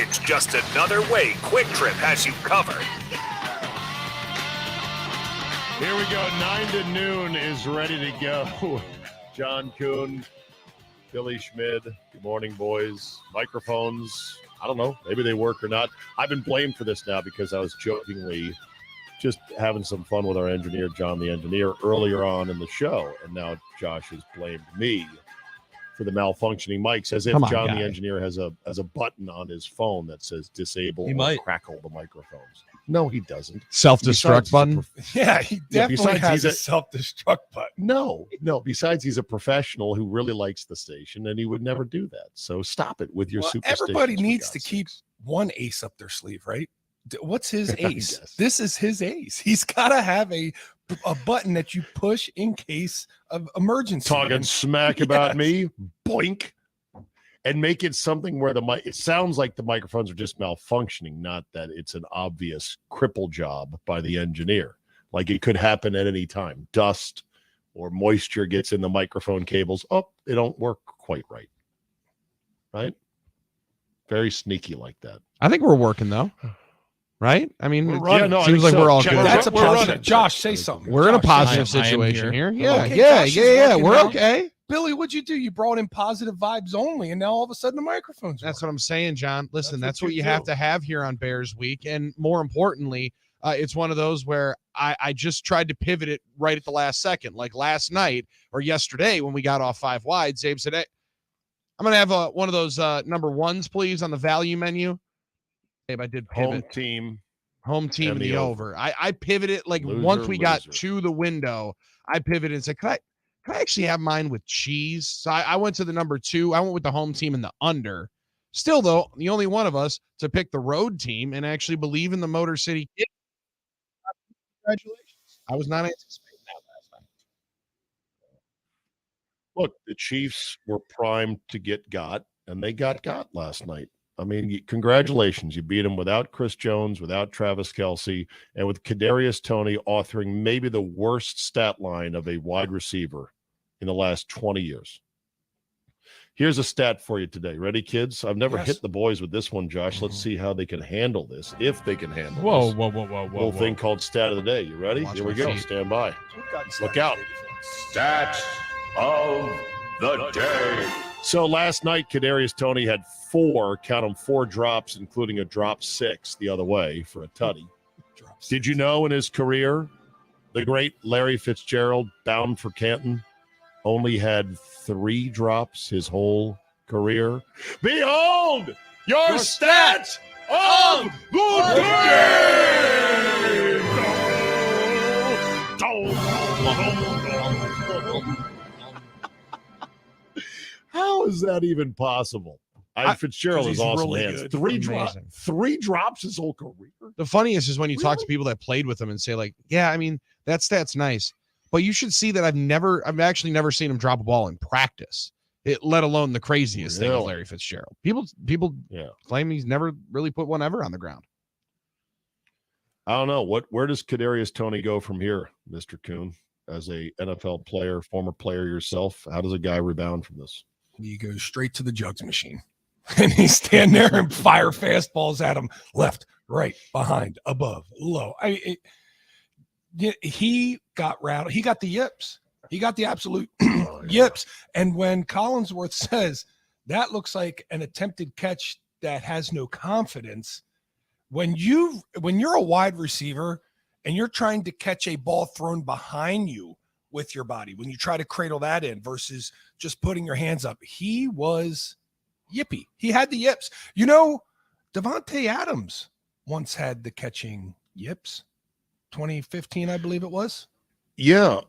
It's just another way Quick Trip has you covered. Here we go. 9 to noon is ready to go. John Kuhn, Billy Schmid. Good morning, boys. Microphones, I don't know. Maybe they work or not. I've been blamed for this now because I was jokingly just having some fun with our engineer, John the Engineer, earlier on in the show. And now Josh has blamed me for the malfunctioning mics, as if John the Engineer has a button on his phone that says disable or crackle the microphones. No, he doesn't. Self-destruct button? Yeah, he definitely has a self-destruct button. No. Besides, he's a professional who really likes the station, and he would never do that. So stop it with your superstitions. Everybody needs to keep one ace up their sleeve, right? What's his ace? This is his ace. He's got to have a button that you push in case of emergency. Talking smack about me, boink, and make it something where it sounds like the microphones are just malfunctioning, not that it's an obvious cripple job by the engineer. Like it could happen at any time. Dust or moisture gets in the microphone cables. Oh, they don't work quite right. Right? Very sneaky like that. I think we're working though. Right? I mean, seems like so. we're all good. That's a positive. Josh, say something. We're in a positive situation here. Yeah, okay, we're okay. Billy, what'd you do? You brought in positive vibes only, and now all of a sudden the microphone's That's what I'm saying, John. Listen, that's what you have to have here on Bears Week. And more importantly, it's one of those where I just tried to pivot it right at the last second. Like last night or yesterday when we got off 5 wide, Zabe said, hey, I'm going to have one of those number ones, please, on the value menu. I did pivot. Home team, the over. I pivoted once we got to the window, I pivoted and said, can I actually have mine with cheese? So I went to the number 2. I went with the home team and the under. Still, though, the only one of us to pick the road team and actually believe in the Motor City. Congratulations. I was not anticipating that last night. Look, the Chiefs were primed to get got, and they got last night. I mean, congratulations. You beat them without Chris Jones, without Travis Kelce, and with Kadarius Toney authoring maybe the worst stat line of a wide receiver in the last 20 years. Here's a stat for you today. Ready, kids? I've never hit the boys with this one, Josh. Let's see how they can handle this, if they can handle this. Whoa. Little thing called stat of the day. You ready? Here we go. Stand by. Look out. Stat of the day. So last night, Kadarius Toney had 4 drops, including a drop 6 the other way for a tutty. Did you know in his career, the great Larry Fitzgerald, bound for Canton, only had 3 drops his whole career? Behold, your stat of the game! How is that even possible? Fitzgerald is awesome. Really hands. 3 drops his whole career. The funniest is when you talk to people that played with him and say, like, yeah, I mean, that stat's nice, but you should see that I've actually never seen him drop a ball in practice, let alone the craziest thing with Larry Fitzgerald. People claim he's never really put one ever on the ground. I don't know. Where does Kadarius Toney go from here, Mr. Kuhn? As a NFL player, former player yourself, how does a guy rebound from this? You go straight to the jugs machine, and he stand there and fire fastballs at him, left, right, behind, above, low. He got rattled. He got the yips. He got the absolute yips. And when Collinsworth says that looks like an attempted catch that has no confidence, when you're a wide receiver and you're trying to catch a ball thrown behind you with your body, when you try to cradle that in versus just putting your hands up, he was yippy. He had the yips. You know, Devontae Adams once had the catching yips. 2015, I believe it was. Yeah.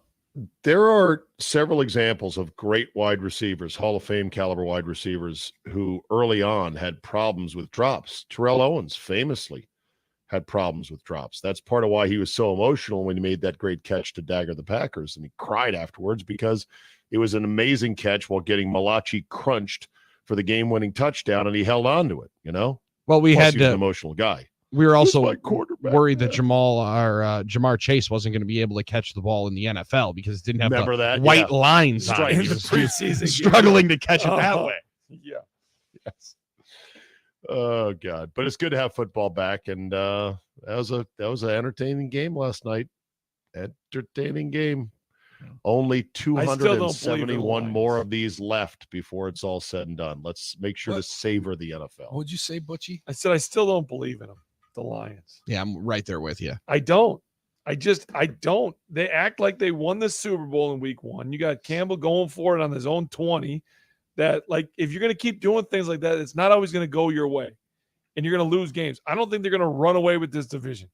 There are several examples of great wide receivers, Hall of Fame caliber wide receivers, who early on had problems with drops. Terrell Owens famously had problems with drops. That's part of why he was so emotional when he made that great catch to dagger the Packers. And he cried afterwards because it was an amazing catch while getting Malachi crunched for the game-winning touchdown, and he held on to it, you know? Well, he was an emotional guy. We were also worried that Jamar Chase wasn't going to be able to catch the ball in the NFL because it didn't have white lines on it. In the preseason, struggling to catch it that way. Yeah. Yes. Oh God! But it's good to have football back, and that was an entertaining game last night. Entertaining game. Only believe in the 271 more Lions. of these left before it's all said and done. Let's make sure to savor the NFL. What'd you say, Butchie? I said I still don't believe in them, the Lions. Yeah, I'm right there with you. I don't. I don't. They act like they won the Super Bowl in week 1. You got Campbell going for it on his own 20. That, like, if you're going to keep doing things like that, it's not always going to go your way. And you're going to lose games. I don't think they're going to run away with this division.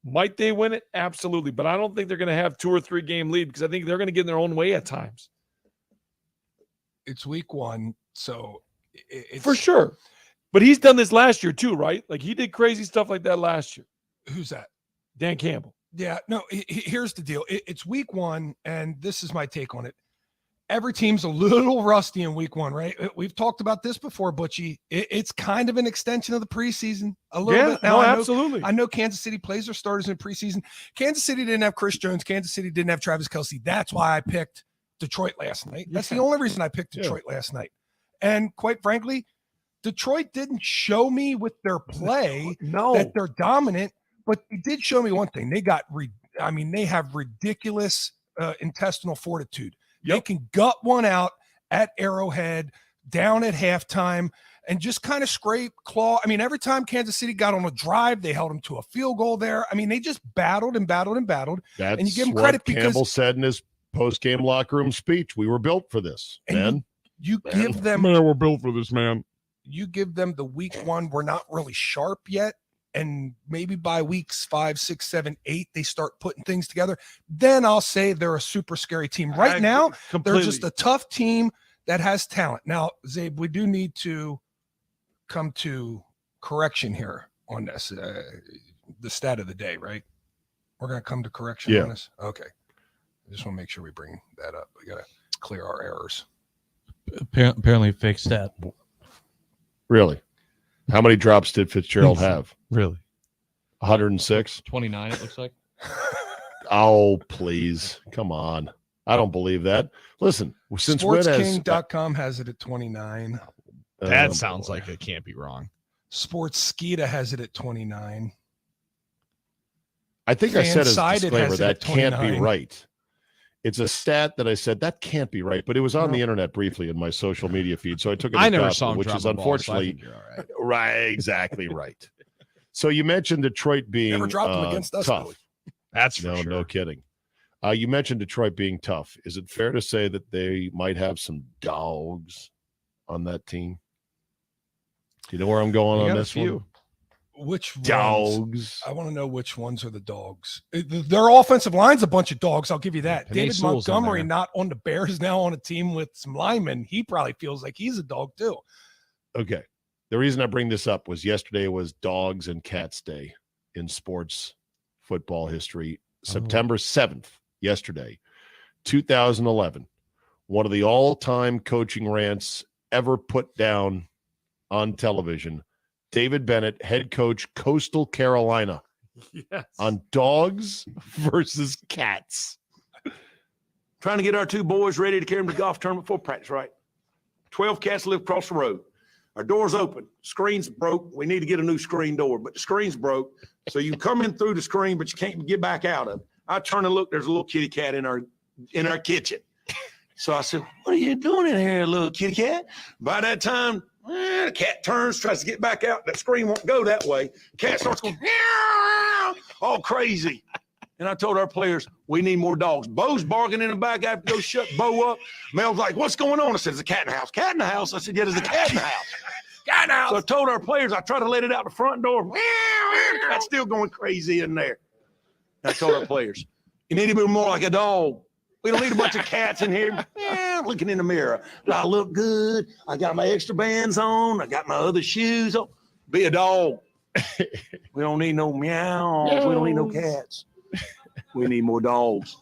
Might they win it? Absolutely. But I don't think they're going to have 2 or 3 game lead because I think they're going to get in their own way at times. It's week 1, so it's For sure. But he's done this last year too, right? Like he did crazy stuff like that last year. Who's that? Dan Campbell. Yeah, no, here's the deal. It's week 1, and this is my take on it. Every team's a little rusty in week 1, right? We've talked about this before, Butchie. It's kind of an extension of the preseason a little bit. Now, absolutely. I know Kansas City plays their starters in preseason. Kansas City didn't have Chris Jones. Kansas City didn't have Travis Kelce. That's why I picked Detroit last night. That's the only reason I picked Detroit last night. And quite frankly, Detroit didn't show me with their play that they're dominant, but they did show me one thing. They have ridiculous intestinal fortitude. They can gut one out at Arrowhead, down at halftime, and just kind of scrape, claw. I mean, every time Kansas City got on a drive, they held them to a field goal there. I mean, they just battled and battled and battled. That's and you give them what credit Campbell because said in his post-game locker room speech. We were built for this, man. you give them we're built for this, man. You give them the week 1. We're not really sharp yet. And maybe by weeks 5, 6, 7, 8, they start putting things together. Then I'll say they're a super scary team. Right now, they're just a tough team that has talent. Now, Zabe, we do need to come to correction here on this. The stat of the day, right? We're going to come to correction on this? Okay. I just want to make sure we bring that up. We got to clear our errors. Apparently fake stat. Really? How many drops did Fitzgerald have? Really? 106? 29, it looks like. Oh, please. Come on. I don't believe that. Listen, since SportsKing.com has it at 29. That sounds like it can't be wrong. Sportskeeda has it at 29. I think I said as a Fansided disclaimer has it that at can't be 29. right. It's a stat that I said that can't be right, but it was on the internet briefly in my social media feed, so I took it. I as never gospel, saw him which drop is a ball, so I unfortunately think you're all right. right. Exactly right. So you mentioned Detroit being Never dropped them against us, tough. Billy. That's for sure. No kidding. You mentioned Detroit being tough. Is it fair to say that they might have some dogs on that team? Do you know where I'm going They on got a this few. one? Which ones? Dogs. I want to know which ones are the dogs. Their offensive line's a bunch of dogs. I'll give you that. Penei David Sewell's in Montgomery there. not on the Bears, now on a team with some linemen. He probably feels like he's a dog too. Okay. The reason I bring this up was yesterday was Dogs and Cats Day in sports football history. September 7th, yesterday, 2011. One of the all-time coaching rants ever put down on television. David Bennett, head coach, Coastal Carolina, on dogs versus cats. Trying to get our 2 boys ready to carry them to golf tournament before practice, right? 12 cats live across the road. Our door's open. Screen's broke. We need to get a new screen door, but the screen's broke. So you come in through the screen, but you can't get back out of it. I turn and look, there's a little kitty cat in our kitchen. So I said, "What are you doing in here, little kitty cat?" By that time, the cat turns, tries to get back out. That screen won't go that way. Cat starts going, "Meow," all crazy. And I told our players, we need more dogs. Bo's barking in the back. I have to go shut Bo up. Mel's like, "What's going on?" I said, "There's a cat in the house." "Cat in the house?" I said, "Yeah, there's a cat in the house." "Cat in the house." So I told our players, I tried to let it out the front door. Meow, meow. Cat's still going crazy in there. I told our players, you need to be more like a dog. We don't need a bunch of cats in here looking in the mirror. Do I look good? I got my extra bands on. I got my other shoes on. Be a dog. We don't need no meows. We don't need no cats. We need more dogs.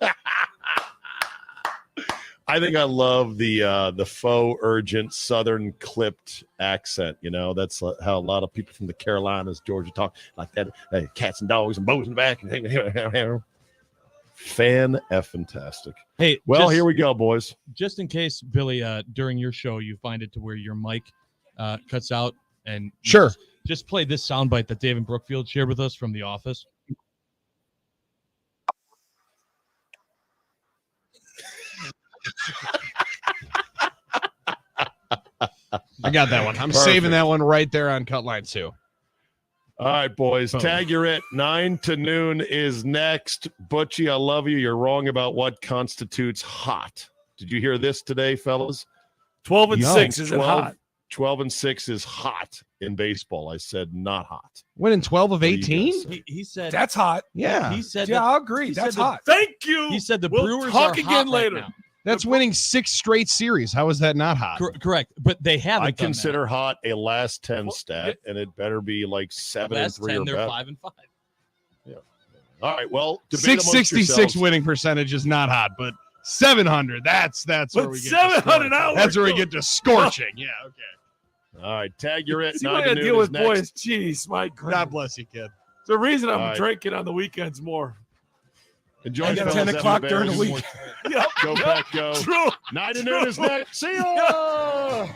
I think I love the faux urgent Southern clipped accent. You know, that's how a lot of people from the Carolinas, Georgia, talk like that. Hey, cats and dogs and bows in the back. Fan-effing-tastic. Hey, Well, here we go, boys. Just in case, Billy, during your show, you find it to where your mic cuts out, And Sure. just play this soundbite that David Brookfield shared with us from The Office. I got that one. I'm Perfect. saving that one right there on cut line 2. All right, boys. Tag you're it. 9 to noon is next. Butchie, I love you. You're wrong about what constitutes hot. Did you hear this today, fellas? 12 and No. 6 isn't 12 hot. 12 and 6 is hot in baseball. I said not hot. Winning 12 of What do you guys 18? say? He said That's hot. Yeah. he said Yeah, that, I'll agree. he That's said that- hot. Thank you. he said the We'll Brewers talk are again hot later. right now. That's winning 6 straight series. How is that not hot? Correct, but they haven't. I done consider hot a last 10 Well, stat, and it better be like that. 7 Last and 3 10, or they're better. 5 and 5. All right, well, debate amongst 666 yourselves. winning percentage is not hot, but 700, that's where But we get 700 to hours. That's where we get to scorching. Yeah, okay. All right, tag you're it. See 9 what I to gotta noon deal is with, boys. next. Jeez, my God God. bless you, kid. It's the reason I'm All right. drinking on the weekends more. Enjoy I fellas, got 10 have o'clock your during the Bears. week. Yep. Go, Pack, go. True. 9 to noon is next. See ya!